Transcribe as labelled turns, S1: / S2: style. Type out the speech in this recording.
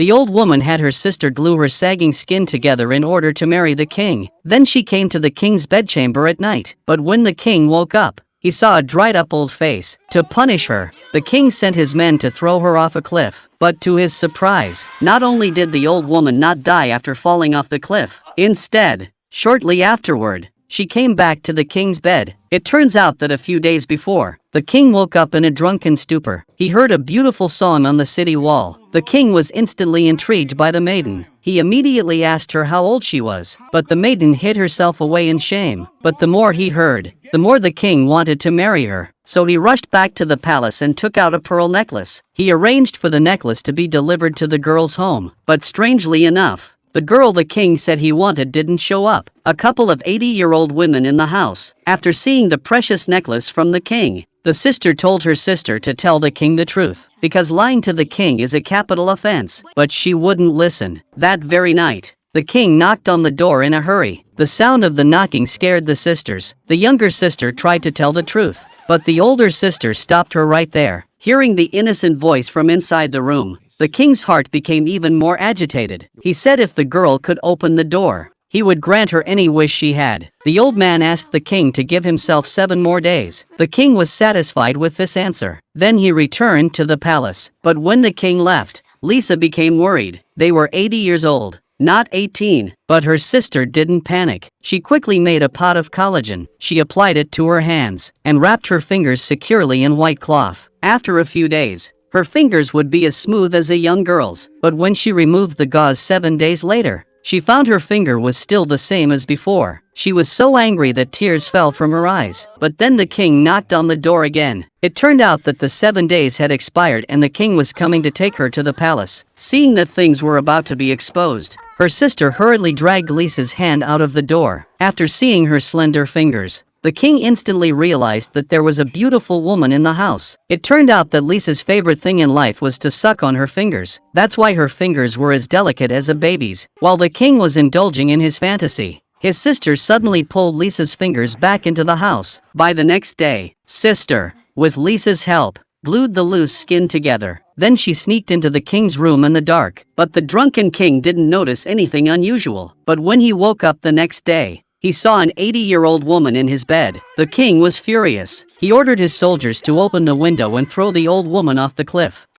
S1: The old woman had her sister glue her sagging skin together in order to marry the king. Then she came to the king's bedchamber at night. But when the king woke up, he saw a dried-up old face. To punish her, the king sent his men to throw her off a cliff. But to his surprise, not only did the old woman not die after falling off the cliff, instead, shortly afterward, she came back to the king's bed. It turns out that a few days before, the king woke up in a drunken stupor. He heard a beautiful song on the city wall. The king was instantly intrigued by the maiden. He immediately asked her how old she was, but the maiden hid herself away in shame. But the more he heard, the more the king wanted to marry her. So he rushed back to the palace and took out a pearl necklace. He arranged for the necklace to be delivered to the girl's home. But strangely enough, the girl the king said he wanted didn't show up. A couple of 80-year-old women in the house. After seeing the precious necklace from the king, the sister told her sister to tell the king the truth, because lying to the king is a capital offense. But she wouldn't listen. That very night, the king knocked on the door in a hurry. The sound of the knocking scared the sisters. The younger sister tried to tell the truth, but the older sister stopped her right there. Hearing the innocent voice from inside the room, the king's heart became even more agitated. He said if the girl could open the door, he would grant her any wish she had. The old man asked the king to give himself 7 more days. The king was satisfied with this answer. Then he returned to the palace. But when the king left, Lisa became worried. They were 80 years old, not 18. But her sister didn't panic. She quickly made a pot of collagen. She applied it to her hands and wrapped her fingers securely in white cloth. After a few days, her fingers would be as smooth as a young girl's. But when she removed the gauze 7 days later, she found her finger was still the same as before. She was so angry that tears fell from her eyes. But then the king knocked on the door again. It turned out that the 7 days had expired and the king was coming to take her to the palace. Seeing that things were about to be exposed, her sister hurriedly dragged Lisa's hand out of the door. After seeing her slender fingers, the king instantly realized that there was a beautiful woman in the house. It turned out that Lisa's favorite thing in life was to suck on her fingers. That's why her fingers were as delicate as a baby's. While the king was indulging in his fantasy, his sister suddenly pulled Lisa's fingers back into the house. By the next day, sister, with Lisa's help, glued the loose skin together. Then she sneaked into the king's room in the dark. But the drunken king didn't notice anything unusual. But when he woke up the next day, he saw an 80-year-old woman in his bed. The king was furious. He ordered his soldiers to open the window and throw the old woman off the cliff.